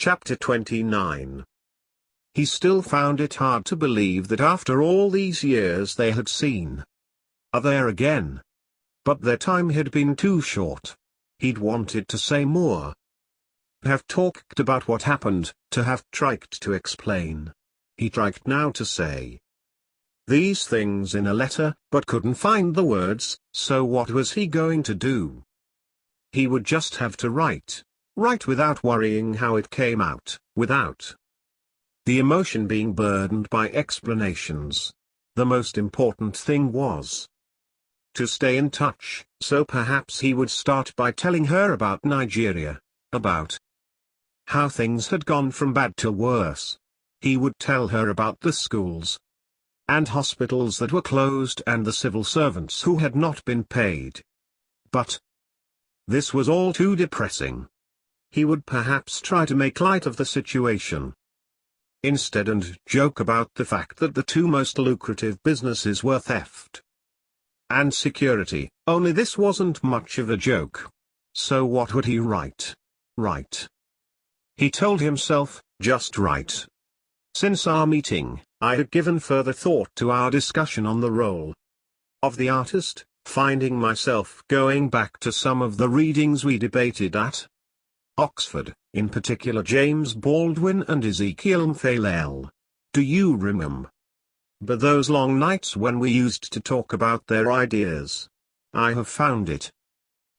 Chapter 29. He still found it hard to believe that after all these years they had seen her there again. But their time had been too short. He'd wanted to say more. Have talked about what happened, to have tried to explain. He tried now to say these things in a letter, but couldn't find the words, so what was he going to do? He would just have to write without worrying how it came out, without the emotion being burdened by explanations. The most important thing was to stay in touch, so perhaps he would start by telling her about Nigeria, about how things had gone from bad to worse. He would tell her about the schools and hospitals that were closed and the civil servants who had not been paid. But this was all too depressing. He would perhaps try to make light of the situation instead and joke about the fact that the two most lucrative businesses were theft and security, only this wasn't much of a joke. So what would he write? He told himself, just write. Since our meeting, I had given further thought to our discussion on the role of the artist, finding myself going back to some of the readings we debated at Oxford, in particular James Baldwin and Ezekiel Mphalel. Do you remember those long nights when we used to talk about their ideas? I have found it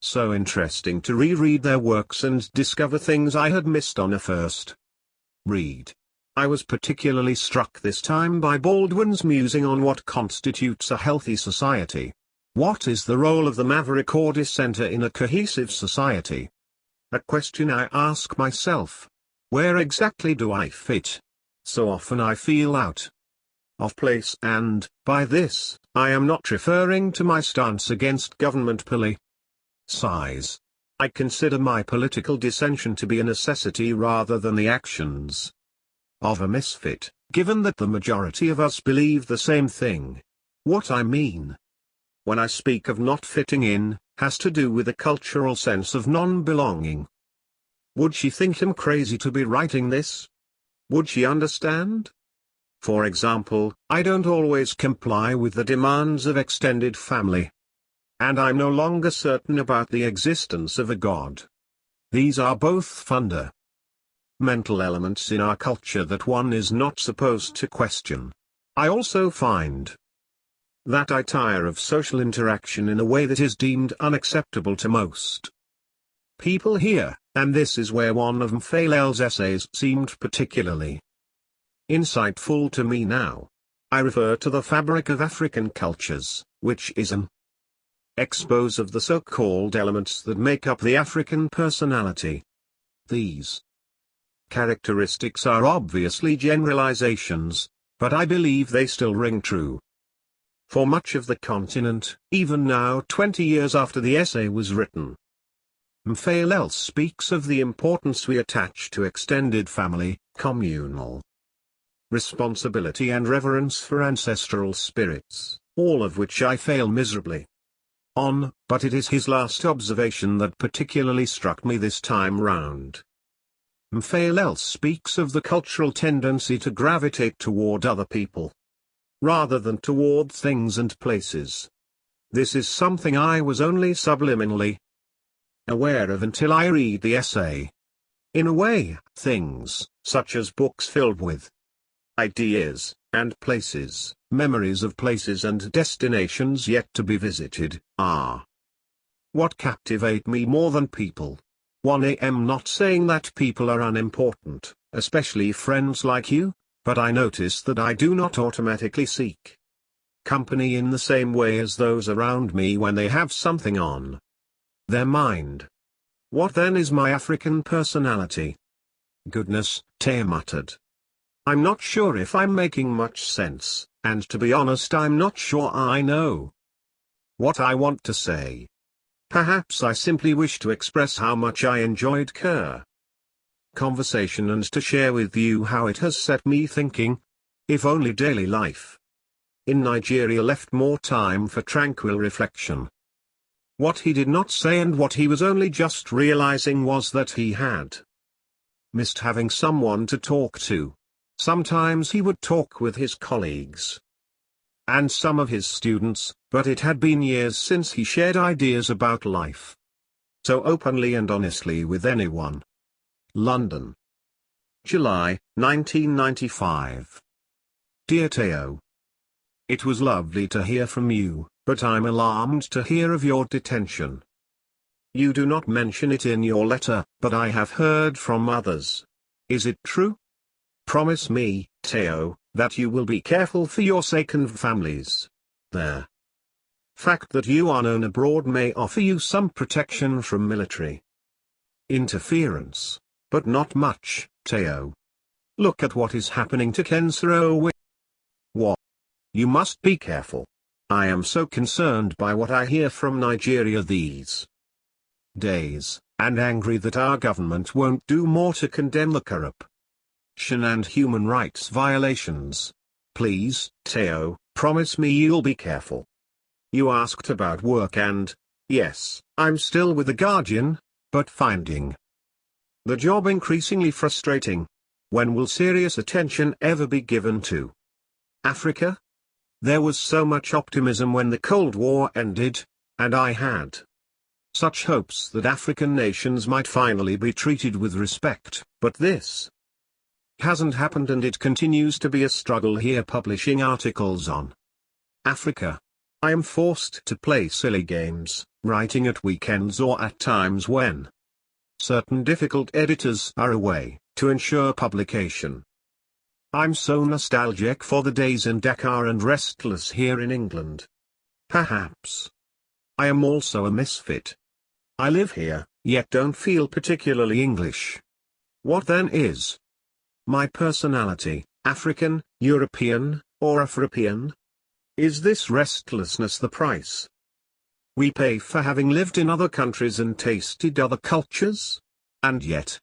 so interesting to reread their works and discover things I had missed on a first read. I was particularly struck this time by Baldwin's musing on what constitutes a healthy society. What is the role of the maverick or dissenter in a cohesive society? A question I ask myself. Where exactly do I fit? So often I feel out of place, and, by this, I am not referring to my stance against government policies. I consider my political dissension to be a necessity rather than the actions of a misfit, given that the majority of us believe the same thing. What I mean when I speak of not fitting in, has to do with a cultural sense of non-belonging. Would she think him crazy to be writing this? Would she understand? For example, I don't always comply with the demands of extended family. And I'm no longer certain about the existence of a God. These are both fundamental elements in our culture that one is not supposed to question. I also find that I tire of social interaction in a way that is deemed unacceptable to most people here, and this is where one of Mphalel's essays seemed particularly insightful to me now. I refer to The Fabric of African Cultures, which is an expose of the so-called elements that make up the African personality. These characteristics are obviously generalizations, but I believe they still ring true for much of the continent, even now 20 years after the essay was written. Mphalel speaks of the importance we attach to extended family, communal responsibility and reverence for ancestral spirits, all of which I fail miserably on, but it is his last observation that particularly struck me this time round. Mphalel speaks of the cultural tendency to gravitate toward other people rather than toward things and places. This is something I was only subliminally aware of until I read the essay. In a way, things, such as books filled with ideas, and places, memories of places and destinations yet to be visited, are what captivate me more than people. 1am not saying that people are unimportant, especially friends like you, but I notice that I do not automatically seek company in the same way as those around me when they have something on their mind. What then is my African personality? Goodness, Tay muttered. I'm not sure if I'm making much sense, and to be honest I'm not sure I know what I want to say. Perhaps I simply wish to express how much I enjoyed conversation and to share with you how it has set me thinking. If only daily life in Nigeria left more time for tranquil reflection. What he did not say and what he was only just realizing was that he had Missed having someone to talk to. Sometimes he would talk with his colleagues and some of his students, but it had been years since he shared ideas about life so openly and honestly with anyone. London, July, 1995. Dear Theo, it was lovely to hear from you, but I'm alarmed to hear of your detention. You do not mention it in your letter, but I have heard from others. Is it true? Promise me, Theo, that you will be careful for your sake and families there. Fact that you are known abroad may offer you some protection from military interference, but not much, Theo. Look at what is happening to Kensero. What? You must be careful. I am so concerned by what I hear from Nigeria these days, and angry that our government won't do more to condemn the corruption and human rights violations. Please, Theo, promise me you'll be careful. You asked about work and, yes, I'm still with the Guardian, but finding the job increasingly frustrating. When will serious attention ever be given to Africa? There was so much optimism when the Cold War ended, and I had such hopes that African nations might finally be treated with respect, but this hasn't happened and it continues to be a struggle here publishing articles on Africa. I am forced to play silly games, writing at weekends or at times when certain difficult editors are away, to ensure publication. I'm so nostalgic for the days in Dakar and restless here in England. Perhaps I am also a misfit. I live here, yet don't feel particularly English. What then is my personality, African, European, or Afropean? Is this restlessness the price we pay for having lived in other countries and tasted other cultures? And yet,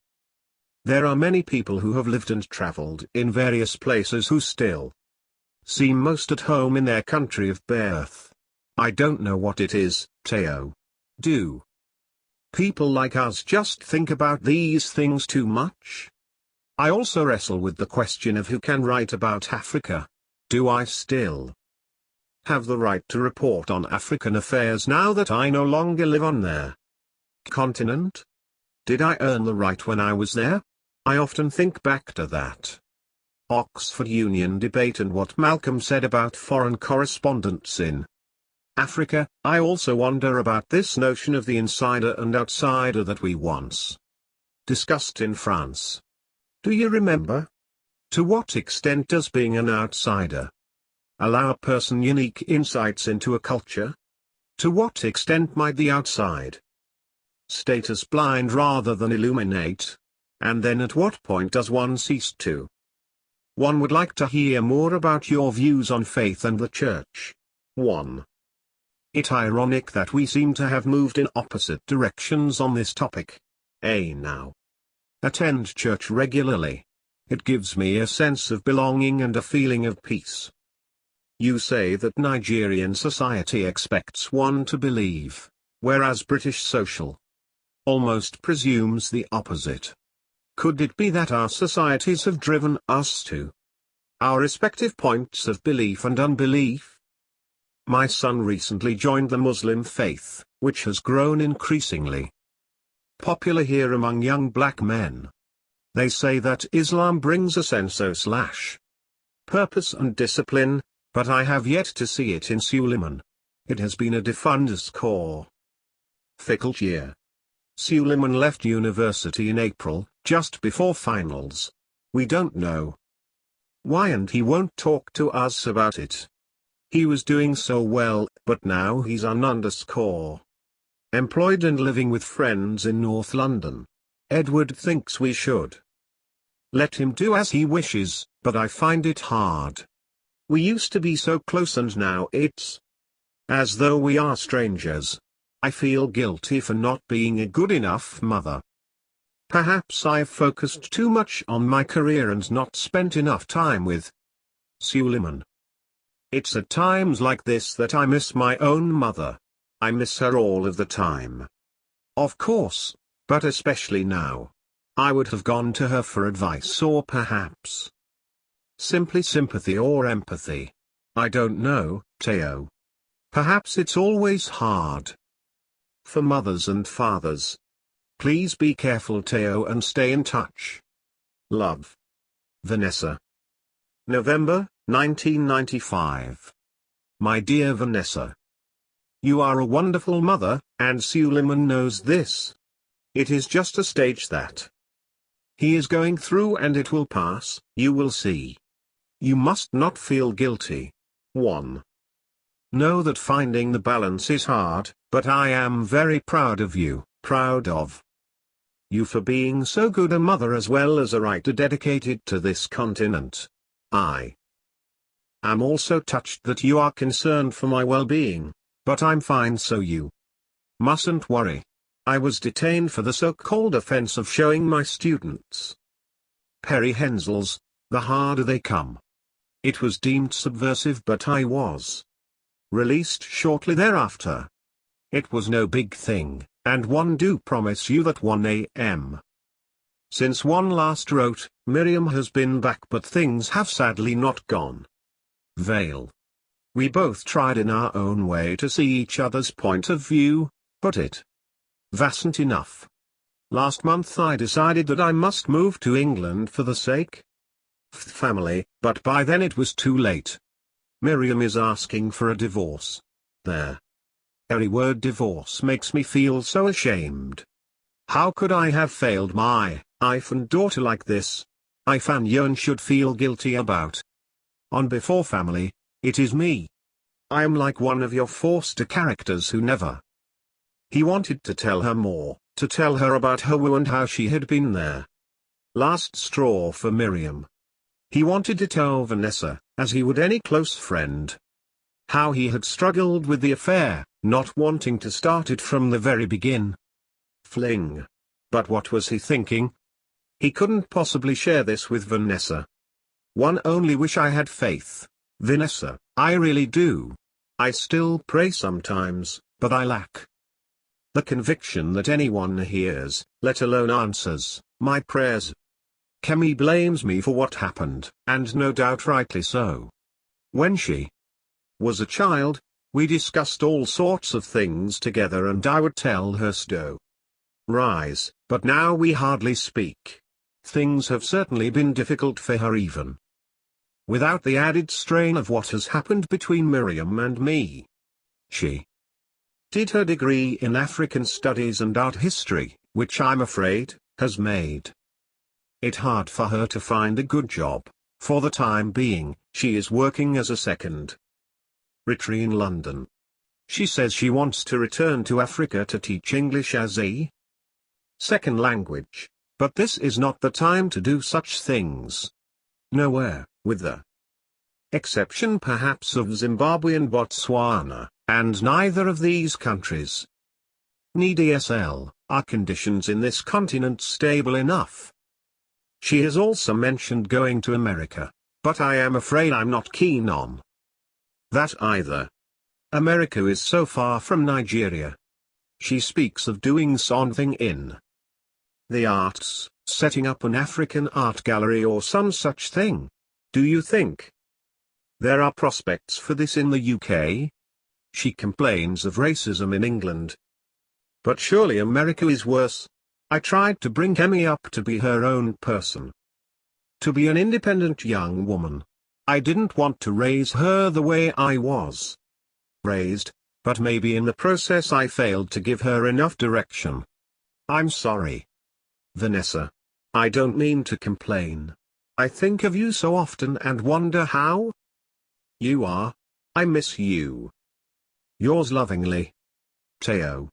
there are many people who have lived and traveled in various places who still seem most at home in their country of birth. I don't know what it is, Theo. Do people like us just think about these things too much? I also wrestle with the question of who can write about Africa. Do I still have the right to report on African affairs now that I no longer live on their continent? Did I earn the right when I was there? I often think back to that Oxford Union debate and what Malcolm said about foreign correspondents in Africa. I also wonder about this notion of the insider and outsider that we once discussed in France. Do you remember? To what extent does being an outsider allow a person unique insights into a culture? To what extent might the outside status blind rather than illuminate? And then at what point does one cease to? One would like to hear more about your views on faith and the church. 1. It's ironic that we seem to have moved in opposite directions on this topic. I now attend church regularly. It gives me a sense of belonging and a feeling of peace. You say that Nigerian society expects one to believe, whereas British social almost presumes the opposite. Could it be that our societies have driven us to our respective points of belief and unbelief? My son recently joined the Muslim faith, which has grown increasingly popular here among young black men. They say that Islam brings a sense of purpose and discipline, but I have yet to see it in Suleiman. It has been a defunders core difficult year. Suleiman left university in April, just before finals. We don't know why and he won't talk to us about it. He was doing so well, but now he's employed and living with friends in North London. Edward thinks we should let him do as he wishes, but I find it hard. We used to be so close and now it's as though we are strangers. I feel guilty for not being a good enough mother. Perhaps I've focused too much on my career and not spent enough time with Suleiman. It's at times like this that I miss my own mother. I miss her all of the time. Of course, but especially now. I would have gone to her for advice or perhaps simply sympathy or empathy. I don't know, Teo. Perhaps it's always hard for mothers and fathers. Please be careful, Teo, and stay in touch. Love. Vanessa. November, 1995. My dear Vanessa. You are a wonderful mother, and Suleiman knows this. It is just a stage that he is going through and it will pass, you will see. You must not feel guilty. 1. Know that finding the balance is hard, but I am very proud of you, proud of you for being so good a mother as well as a writer dedicated to this continent. I am also touched that you are concerned for my well-being, but I'm fine, so you mustn't worry. I was detained for the so-called offense of showing my students perihensels, the harder they come. It was deemed subversive, but I was released shortly thereafter. It was no big thing, and one do promise you that 1 a.m. since one last wrote, Miriam has been back, but things have sadly not gone well. We both tried in our own way to see each other's point of view, but it wasn't enough. Last month I decided that I must move to England for the sake of the family, but by then it was too late. Miriam is asking for a divorce. The very word divorce makes me feel so ashamed. How could I have failed my infant daughter like this? I fan Yon should feel guilty about. On before family, it is me. I am like one of your foster characters who never. He wanted to tell her more, to tell her about her woo and how she had been there. Last straw for Miriam. He wanted to tell Vanessa, as he would any close friend, how he had struggled with the affair, not wanting to start it from the very begin. Fling. But what was he thinking? He couldn't possibly share this with Vanessa. One only wish I had faith, Vanessa, I really do. I still pray sometimes, but I lack the conviction that anyone hears, let alone answers, my prayers. Kemi blames me for what happened, and no doubt rightly so. When she was a child, we discussed all sorts of things together and I would tell her rise, but now we hardly speak. Things have certainly been difficult for her even without the added strain of what has happened between Miriam and me. She did her degree in African Studies and Art History, which I'm afraid has made it hard for her to find a good job. For the time being, she is working as a second secretary in London. She says she wants to return to Africa to teach English as a second language, but this is not the time to do such things. Nowhere, with the exception perhaps of Zimbabwe and Botswana, and neither of these countries need ESL, are conditions in this continent stable enough. She has also mentioned going to America, but I am afraid I'm not keen on that either. America is so far from Nigeria. She speaks of doing something in the arts, setting up an African art gallery or some such thing. Do you think there are prospects for this in the UK? She complains of racism in England. But surely America is worse. I tried to bring Emmy up to be her own person, to be an independent young woman. I didn't want to raise her the way I was raised, but maybe in the process I failed to give her enough direction. I'm sorry, Vanessa. I don't mean to complain. I think of you so often and wonder how you are. I miss you. Yours lovingly, Teo.